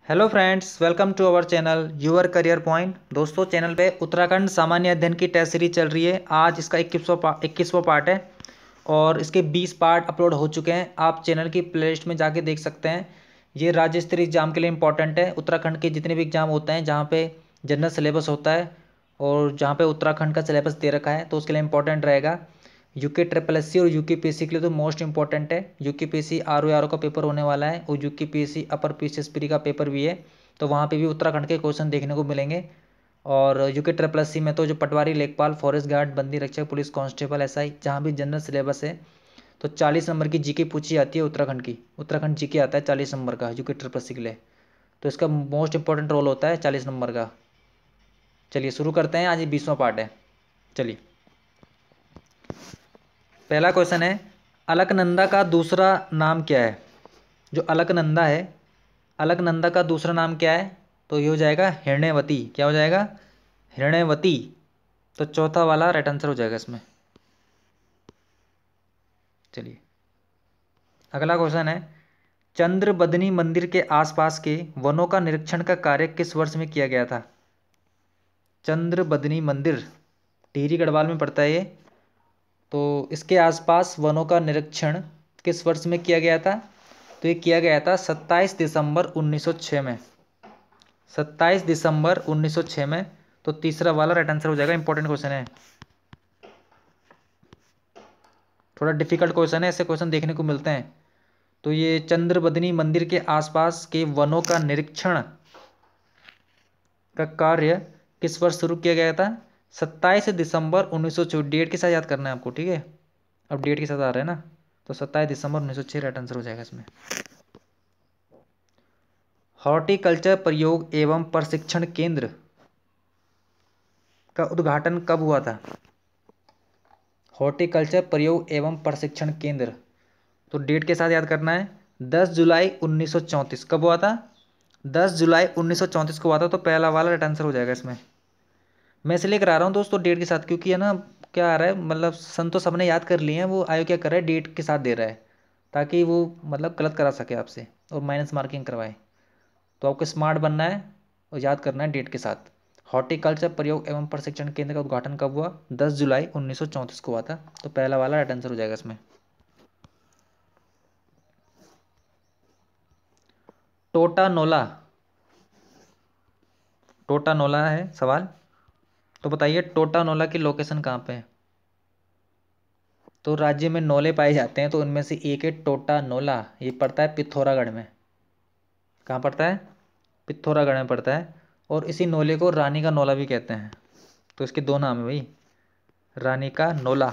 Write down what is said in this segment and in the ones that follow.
Hello friends, welcome to our channel your career point. दोस्तों, channel पे उत्तराखंड सामान्य अध्ययन की टेस्ट सीरीज चल रही है। आज इसका 21वां पार्ट है और इसके 20 पार्ट अपलोड हो चुके हैं। आप चैनल की प्लेलिस्ट में जाके देख सकते हैं। ये राज्य स्तरीय एग्जाम के लिए इंपॉर्टेंट है। उत्तराखंड के जितने भी एग्जाम होते हैं जहाँ पे जनरल सिलेबस होता है और जहाँ पे उत्तराखंड का सिलेबस दे रखा है तो उसके लिए इंपॉर्टेंट रहेगा। यूके ट्रिपल एस सी और यूके पीएससी के लिए तो मोस्ट इंपॉर्टेंट है। यूके पीएससी आर का पेपर होने वाला है और UK PSC upper PCS pre का पेपर भी है, तो वहाँ पे भी उत्तराखंड के क्वेश्चन देखने को मिलेंगे। और यूके ट्रिपल एस सी में तो जो पटवारी, लेखपाल, फॉरेस्ट गार्ड, बंदी रक्षक, पुलिस कांस्टेबल, एसआई, जहाँ भी जनरल सिलेबस है तो 40 नंबर की जीके पूछी जाती है उत्तराखंड की। उत्तराखंड जीके आता है 40 नंबर का यूके ट्रिपल एस सी के लिए, तो इसका मोस्ट इंपॉर्टेंट रोल होता है 40 नंबर का। चलिए शुरू करते हैं। आज ये 20वां पार्ट है। चलिए, पहला क्वेश्चन है, अलकनंदा का दूसरा नाम क्या है? जो अलकनंदा है, अलकनंदा का दूसरा नाम क्या है? तो ये हो जाएगा हिरण्यवती। क्या हो जाएगा? हिरण्यवती। तो चौथा वाला राइट आंसर हो जाएगा इसमें। चलिए, अगला क्वेश्चन है, चंद्रबदनी मंदिर के आसपास के वनों का निरीक्षण का कार्य किस वर्ष में किया गया था? चंद्रबदनी मंदिर टिहरी गढ़वाल में पड़ता है ये। तो इसके आसपास वनों का निरीक्षण किस वर्ष में किया गया था? तो ये किया गया था 27 दिसंबर 1906 में। 27 दिसंबर 1906 में। तो तीसरा वाला राइट आंसर हो जाएगा। इंपॉर्टेंट क्वेश्चन है, थोड़ा डिफिकल्ट क्वेश्चन है, ऐसे क्वेश्चन देखने को मिलते हैं। तो ये चंद्रबदनी मंदिर के आसपास के वनों का निरीक्षण का कार्य किस वर्ष शुरू किया गया था? 27 दिसंबर 1906। डेट के साथ याद करना है आपको, ठीक है? अब डेट के साथ आ रहा है ना, तो 27 दिसंबर 1906 राइट आंसर हो जाएगा इसमें। हॉर्टिकल्चर प्रयोग एवं प्रशिक्षण केंद्र का उद्घाटन कब हुआ था? हॉर्टिकल्चर प्रयोग एवं प्रशिक्षण केंद्र, तो डेट के साथ याद करना है। 10 जुलाई 1934। कब हुआ था? 10 जुलाई 1934 को हुआ था। तो पहला वाला राइट आंसर हो जाएगा इसमें। मैं इसलिए करा रहा हूँ दोस्तों डेट के साथ, क्योंकि है ना, क्या आ रहा है, मतलब सन तो सबने याद कर लिए हैं, वो आयोग क्या कर रहा है, डेट के साथ दे रहा है ताकि वो मतलब गलत करा सके आपसे और माइनस मार्किंग करवाए। तो आपको स्मार्ट बनना है और याद करना है डेट के साथ। हॉर्टिकल्चर प्रयोग एवं प्रशिक्षण केंद्र का उद्घाटन कब हुआ? 10 जुलाई 1934 को हुआ था। तो पहला वाला राइट आंसर हो जाएगा इसमें। टोटा नोला, टोटा नोला है सवाल। तो बताइए टोटा नोला की लोकेशन कहाँ पे है? तो राज्य में नोले पाए जाते हैं, तो उनमें से एक है टोटा नोला। ये पड़ता है पिथौरागढ़ में। कहाँ पड़ता है? पिथौरागढ़ में पड़ता है। और इसी नोले को रानी का नोला भी कहते हैं। तो इसके दो नाम है भाई, रानी का नोला।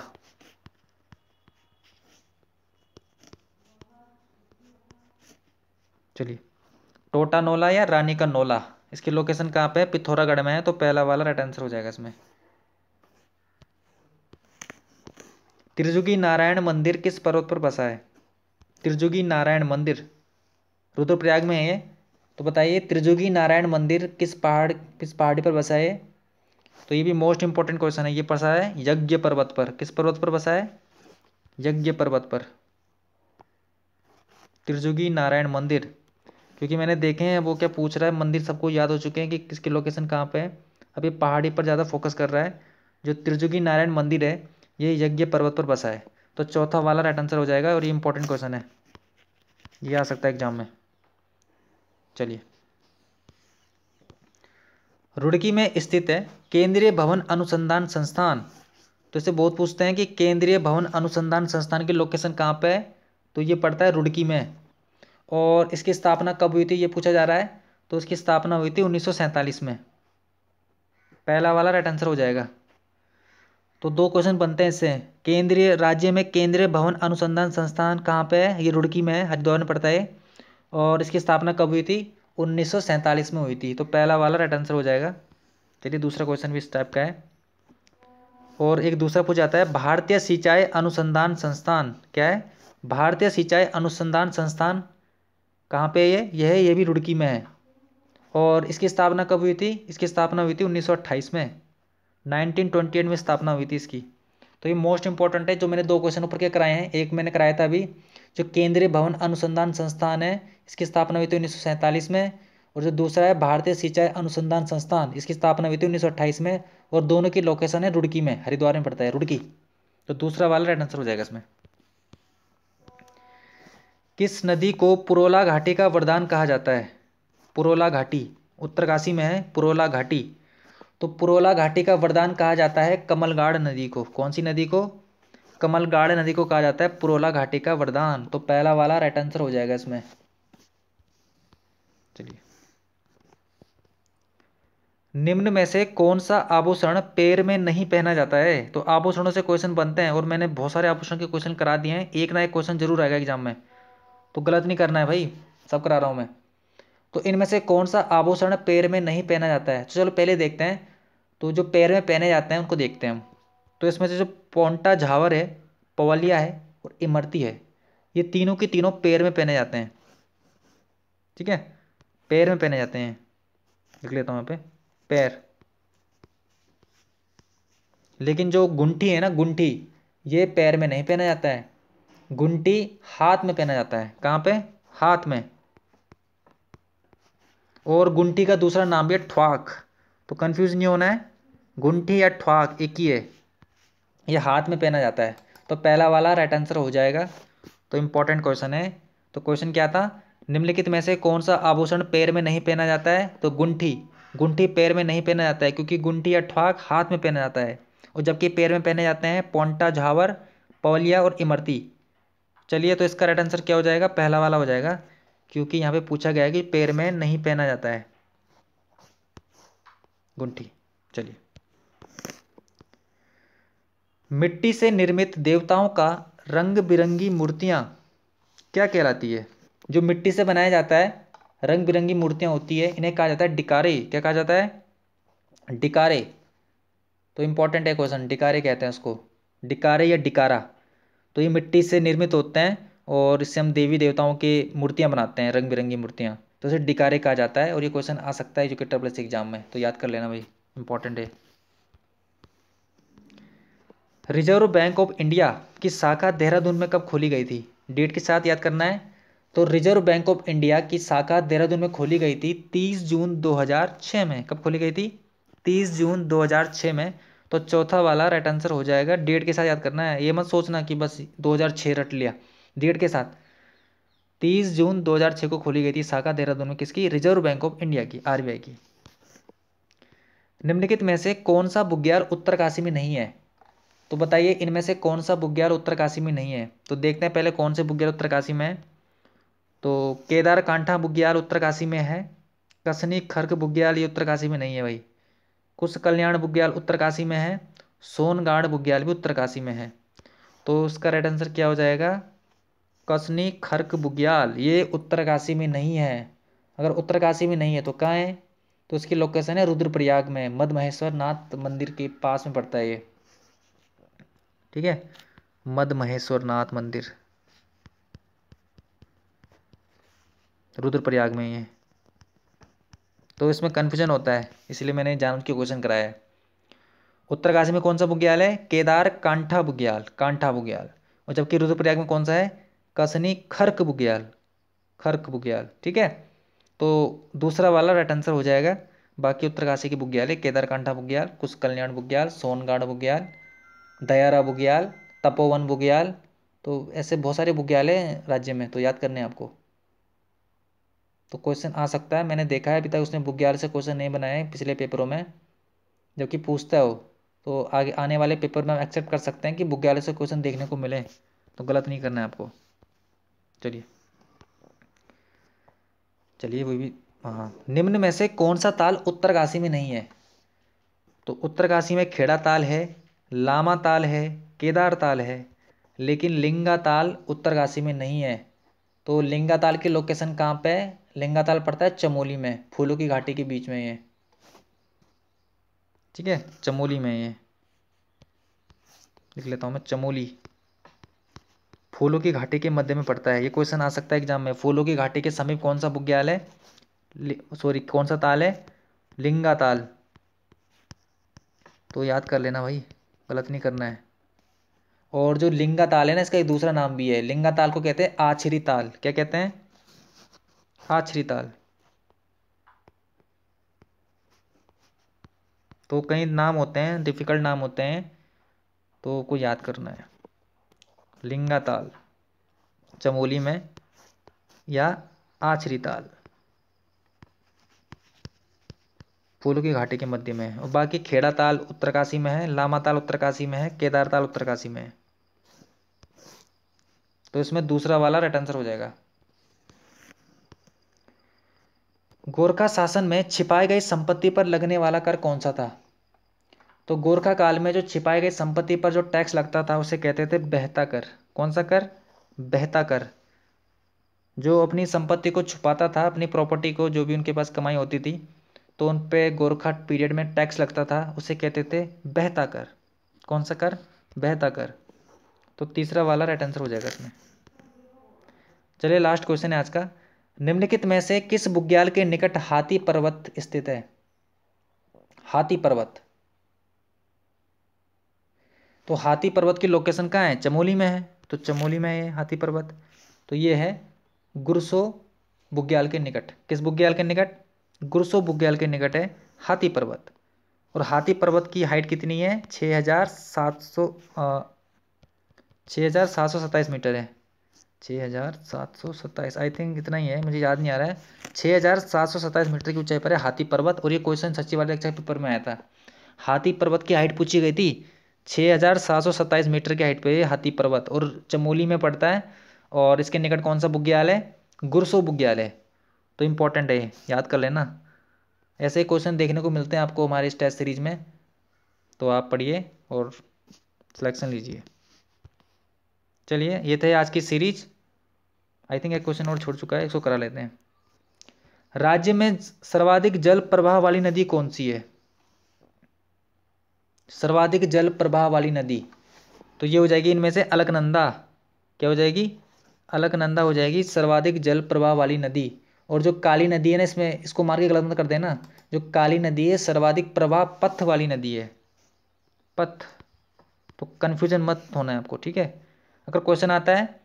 चलिए, टोटा नोला या रानी का नोला, इसकी लोकेशन कहाँ पे है? पिथौरागढ़ में है। तो पहला वाला राइट आंसर हो जाएगा इसमें। त्रिजुगी नारायण मंदिर किस पर्वत पर बसा है? त्रिजुगी नारायण मंदिर रुद्रप्रयाग में है। तो बताइए त्रिजुगी नारायण मंदिर किस पहाड़ी पर बसा है? तो ये भी मोस्ट इंपॉर्टेंट क्वेश्चन है। ये बसा है यज्ञ पर्वत पर। किस पर्वत पर बसा है? यज्ञ पर्वत पर त्रिजुगी नारायण मंदिर। क्योंकि मैंने देखे हैं वो क्या पूछ रहा है, मंदिर सबको याद हो चुके हैं कि किसकी लोकेशन कहाँ पे है। अब ये पहाड़ी पर ज़्यादा फोकस कर रहा है। जो त्रिजुगी नारायण मंदिर है ये यज्ञ पर्वत पर बसा है। तो चौथा वाला राइट आंसर हो जाएगा और ये इंपॉर्टेंट क्वेश्चन है, ये आ सकता है एग्जाम में। चलिए, रुड़की में स्थित है केंद्रीय भवन अनुसंधान संस्थान। तो इसे बहुत पूछते हैं कि केंद्रीय भवन अनुसंधान संस्थान की लोकेशन कहाँ पे है? तो ये पड़ता है रुड़की में। और इसकी स्थापना कब हुई थी ये पूछा जा रहा है। तो इसकी स्थापना हुई थी 1947 में। पहला वाला राइट आंसर हो जाएगा। तो दो क्वेश्चन बनते हैं इससे। केंद्रीय राज्य में केंद्रीय भवन अनुसंधान संस्थान कहाँ पे है? ये रुड़की में है, हरिद्वार में पड़ता है। और इसकी स्थापना कब हुई थी? 1947 में हुई थी। तो पहला वाला राइट आंसर हो जाएगा। चलिए, दूसरा क्वेश्चन भी इस टाइप का है। और एक दूसरा पूछा जाता है, भारतीय सिंचाई अनुसंधान संस्थान क्या है? भारतीय सिंचाई अनुसंधान संस्थान कहाँ पे है? ये भी रुड़की में है। और इसकी स्थापना कब हुई थी? इसकी स्थापना हुई थी 1928 में। 1928 में स्थापना हुई थी इसकी। तो ये मोस्ट इंपॉर्टेंट है। जो मैंने दो क्वेश्चन ऊपर के कराए हैं, एक मैंने कराया था अभी, जो केंद्रीय भवन अनुसंधान संस्थान है इसकी स्थापना हुई थी 1947 में। और जो दूसरा है भारतीय सिंचाई अनुसंधान संस्थान, इसकी स्थापना हुई थी 1928 में, और दोनों की लोकेशन है रुड़की में, हरिद्वार में पड़ता है रुड़की। तो दूसरा वाला राइट आंसर हो जाएगा इसमें। किस नदी को पुरोला घाटी का वरदान कहा जाता है? पुरोला घाटी उत्तरकाशी में है, पुरोला घाटी। तो पुरोला घाटी का वरदान कहा जाता है कमलगाड़ नदी को। कौन सी नदी को? कमलगाड़ नदी को कहा जाता है पुरोला घाटी का वरदान। तो पहला वाला राइट आंसर हो जाएगा इसमें। चलिए, निम्न में से कौन सा आभूषण पैर में नहीं पहना जाता है? तो आभूषणों से क्वेश्चन बनते हैं और मैंने बहुत सारे आभूषण के क्वेश्चन करा दिए हैं, एक ना एक क्वेश्चन जरूर आएगा एग्जाम में, तो गलत नहीं करना है भाई, सब करा रहा हूं मैं। तो इनमें से कौन सा आभूषण पैर में नहीं पहना जाता है? तो चलो पहले देखते हैं, तो जो पैर में पहने जाते हैं उनको देखते हैं हम। तो इसमें से जो पोंटा झावर है, पवलिया है और इमरती है, ये तीनों की तीनों पैर में पहने जाते हैं। ठीक है, पैर में पहने जाते हैं। लिख लेता हूँ यहाँ पे पैर। लेकिन जो गुंठी है ना, गुंठी, ये पैर में नहीं पहना जाता है, गुंठी हाथ में पहना जाता है। कहाँ पे? हाथ में। और गुंठी का दूसरा नाम भी है ठ्वाक, तो कंफ्यूज नहीं होना है, गुंठी या ठ्वाक एक ही है, ये हाथ में पहना जाता है। तो पहला वाला राइट आंसर हो जाएगा। तो इंपॉर्टेंट क्वेश्चन है। तो क्वेश्चन क्या था? निम्नलिखित में से कौन सा आभूषण पैर में नहीं पहना जाता है? तो गुंठी, गुंठी पैर में नहीं पहना जाता है, क्योंकि गुंठी या ठ्वाक हाथ में पहना जाता है, और जबकि पैर में पहने जाते हैं पोंटा झावर, पवलिया और इमरती। चलिए, तो इसका राइट आंसर क्या हो जाएगा? पहला वाला हो जाएगा, क्योंकि यहाँ पे पूछा गया है कि पैर में नहीं पहना जाता है गुंठी। चलिए, मिट्टी से निर्मित देवताओं का रंग बिरंगी मूर्तियां क्या कहलाती है? जो मिट्टी से बनाया जाता है, रंग बिरंगी मूर्तियां होती है, इन्हें कहा जाता है डिकारे। क्या कहा जाता है? डिकारे। तो इंपॉर्टेंट है क्वेश्चन, डिकारे कहते हैं उसको, डिकारे या डिकारा। तो ये मिट्टी से निर्मित होते हैं और इससे हम देवी देवताओं की मूर्तियां बनाते हैं, रंग बिरंगी मूर्तियां, तो इसे डिकारे कहा जाता है। और ये क्वेश्चन आ सकता है एजुकेटर प्लस एग्जाम में, तो याद कर लेना भाई, इंपॉर्टेंट है। रिजर्व बैंक ऑफ इंडिया की शाखा देहरादून में कब खोली गई थी? डेट के साथ याद करना है। तो रिजर्व बैंक ऑफ इंडिया की शाखा देहरादून में खोली गई थी 30 जून 2006 में। कब खोली गई थी? 30 जून 2006 में। तो चौथा वाला राइट आंसर हो जाएगा। डेट के साथ याद करना है, ये मत सोचना कि बस 2006 रट लिया, डेट के साथ। 30 जून 2006 को खोली गई थी शाखा देहरादून में, किसकी? रिजर्व बैंक ऑफ इंडिया की, आरबीआई की। निम्नलिखित में से कौन सा बुग्याल उत्तरकाशी में नहीं है? तो बताइए इनमें से कौन सा बुग्याल उत्तरकाशी में नहीं है? तो देखते हैं पहले कौन से बुग्याल उत्तरकाशी में है। तो केदार कांठा बुग्याल उत्तरकाशी में है, कसनी खर्क बुग्याल ये उत्तरकाशी में नहीं है भाई, कुश कल्याण बुग्याल उत्तरकाशी में है, सोनगाड़ बुग्याल भी उत्तरकाशी में है। तो उसका राइट आंसर क्या हो जाएगा? कसनी खर्क बुग्याल ये उत्तरकाशी में नहीं है। अगर उत्तरकाशी में नहीं है तो कहाँ है? तो इसकी लोकेशन है रुद्रप्रयाग में, मद महेश्वर नाथ मंदिर के पास में पड़ता है ये। ठीक है, मद महेश्वर नाथ मंदिर रुद्रप्रयाग में ही है। तो इसमें कन्फ्यूजन होता है, इसलिए मैंने जानबूझ के क्वेश्चन कराया है। उत्तरकाशी में कौन सा बुग्याल है? केदार कांठा बुग्याल, कांठा बुग्याल। और जबकि रुद्रप्रयाग में कौन सा है? कसनी खर्क बुग्याल, खर्क बुग्याल। ठीक है, तो दूसरा वाला राइट आंसर हो जाएगा। बाकी उत्तरकाशी की बुग्याल है केदार कांठा बुग्याल, कुश कल्याण बुग्याल, सोनगाड़ बुग्याल, दयारा बुग्याल, तपोवन बुग्याल। तो ऐसे बहुत सारे बुग्याल हैं राज्य में, तो याद करने हैं आपको। तो क्वेश्चन आ सकता है, मैंने देखा है अभी तक उसने बुग्याल से क्वेश्चन नहीं बनाए हैं पिछले पेपरों में, जबकि पूछता है वो। तो आगे आने वाले पेपर में हम एक्सेप्ट कर सकते हैं कि बुग्याल से क्वेश्चन देखने को मिले, तो गलत नहीं करना है आपको। चलिए चलिए, वो भी, हाँ, निम्न में से कौन सा ताल उत्तरकाशी में नहीं है? तो उत्तरकाशी में खेड़ा ताल है, लामा ताल है, केदार ताल है, लेकिन लिंगा ताल उत्तरकाशी में नहीं है। तो लिंगा ताल की लोकेशन कहाँ पे है? लिंगा ताल पड़ता है चमोली में, फूलों की घाटी के बीच में ये। ठीक है, चमोली में ये, लिख लेता हूँ मैं, चमोली फूलों की घाटी के मध्य में पड़ता है। ये क्वेश्चन आ सकता है एग्जाम में, फूलों की घाटी के समीप कौन सा बुग्याल है, सॉरी कौन सा ताल है? लिंगा ताल। तो याद कर लेना भाई, गलत नहीं करना है। और जो लिंगा ताल है ना, इसका एक दूसरा नाम भी है, लिंगा ताल को कहते हैं आछरी ताल। क्या कहते हैं? आछरी ताल। तो कई नाम होते हैं, डिफ़िकल्ट नाम होते हैं, तो को याद करना है। लिंगा ताल चमोली में, या आछरी ताल फूलों की घाटी के मध्य में है। और बाकी खेड़ा ताल उत्तरकाशी में है, लामा ताल उत्तरकाशी में है, केदार ताल उत्तरकाशी में है। तो इसमें दूसरा वाला राइट आंसर हो जाएगा। गोरखा शासन में छिपाई गई संपत्ति पर लगने वाला कर कौन सा था? तो गोरखा काल में जो छिपाई गई संपत्ति पर जो टैक्स लगता था उसे कहते थे बहता कर। कौन सा कर? बहता कर। जो अपनी संपत्ति को छुपाता था, अपनी प्रॉपर्टी को, जो भी उनके पास कमाई होती थी, तो उन पे गोरखा पीरियड में टैक्स लगता था, उसे कहते थे बहता कर। कौन सा कर? बहता कर। तो तीसरा वाला राइट आंसर हो जाएगा इसमें। चलिए लास्ट क्वेश्चन है आज का। निम्नलिखित में से किस बुग्याल के निकट हाथी पर्वत स्थित है? हाथी पर्वत। तो हाथी पर्वत की लोकेशन कहाँ है? चमोली में है, तो चमोली में है हाथी पर्वत। तो ये है गुरसो बुग्याल के निकट। किस बुग्याल के निकट? गुरसो बुग्याल के निकट है हाथी पर्वत। और हाथी पर्वत की हाइट कितनी है? 6,727 मीटर है। 6,727, आई थिंक इतना ही है, मुझे याद नहीं आ रहा है। 6,727 मीटर की ऊंचाई पर है हाथी पर्वत। और ये क्वेश्चन सचिवालय एग्जाम पेपर में आया था। हाथी पर्वत की हाइट पूछी गई थी, 6,727 मीटर की हाइट पे है हाथी पर्वत, और चमोली में पड़ता है। और इसके निकट कौन सा बुग्याल है? गुरसो बुग्याल है। तो इम्पोर्टेंट है, याद कर लेना। ऐसे क्वेश्चन देखने को मिलते हैं आपको हमारे इस टेस्ट सीरीज में, तो आप पढ़िए और सिलेक्शन लीजिए। चलिए ये थे आज की सीरीज। आई थिंक एक क्वेश्चन और छोड़ चुका है, इसको करा लेते हैं। राज्य में सर्वाधिक जल प्रवाह वाली नदी कौन सी है? सर्वाधिक जल प्रवाह वाली नदी, तो ये हो जाएगी इनमें से अलकनंदा। क्या हो जाएगी? अलकनंदा हो जाएगी सर्वाधिक जल प्रवाह वाली नदी। और जो काली नदी है ना, इसमें इसको मार के गलत मत कर देना। जो काली नदी है सर्वाधिक प्रवाह पथ वाली नदी है, पथ। तो कंफ्यूजन मत होना है आपको, ठीक है। अगर क्वेश्चन आता है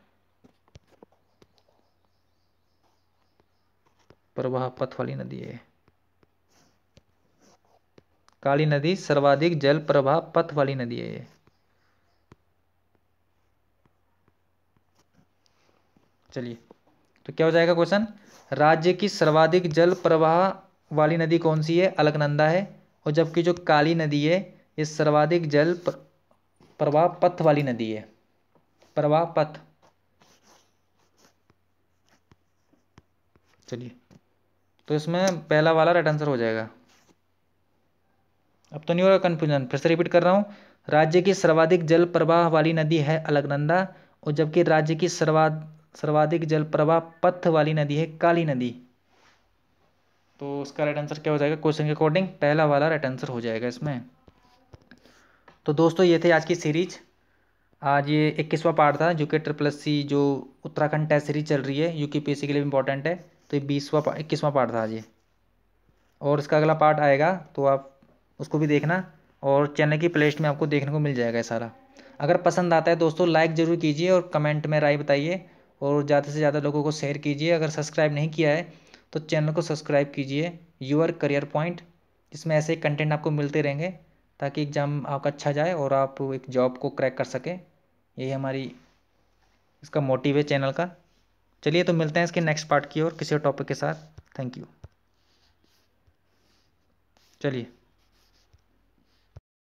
प्रवाह पथ वाली नदी है, काली नदी सर्वाधिक जल प्रवाह पथ वाली नदी है ये। चलिए, तो क्या हो जाएगा क्वेश्चन? राज्य की सर्वाधिक जल प्रवाह वाली नदी कौन सी है? अलकनंदा है। और जबकि जो काली नदी है ये सर्वाधिक जल प्रवाह पथ वाली नदी है, प्रवाह पथ। चलिए, तो इसमें पहला वाला राइट आंसर हो जाएगा। अब तो नहीं होगा कन्फ्यूजन, फिर से रिपीट कर रहा हूँ। राज्य की सर्वाधिक जल प्रवाह वाली नदी है अलकनंदा, और जबकि राज्य की सर्वाधिक जल प्रवाह पथ वाली नदी है काली नदी। तो उसका राइट आंसर क्या हो जाएगा? क्वेश्चन के अकॉर्डिंग पहला वाला राइट आंसर हो जाएगा इसमें। तो दोस्तों ये थे आज की सीरीज। आज ये 21वां पार्ट था, जो कि SSC जो उत्तराखंड टेस्ट सीरीज चल रही है UPSC के लिए इंपॉर्टेंट है। तो ये 21वां पार्ट था आज ये। और इसका अगला पार्ट आएगा तो आप उसको भी देखना, और चैनल की प्लेलिस्ट में आपको देखने को मिल जाएगा ये सारा। अगर पसंद आता है दोस्तों लाइक ज़रूर कीजिए और कमेंट में राय बताइए, और ज़्यादा से ज़्यादा लोगों को शेयर कीजिए। अगर सब्सक्राइब नहीं किया है तो चैनल को सब्सक्राइब कीजिए, योर करियर पॉइंट। इसमें ऐसे कंटेंट आपको मिलते रहेंगे, ताकि एग्ज़ाम आपका अच्छा जाए और आप एक जॉब को क्रैक कर सकें। यही हमारी इसका मोटिव है चैनल का। चलिए, तो मिलते हैं इसके नेक्स्ट पार्ट की और किसी और टॉपिक के साथ। Thank you. चलिए।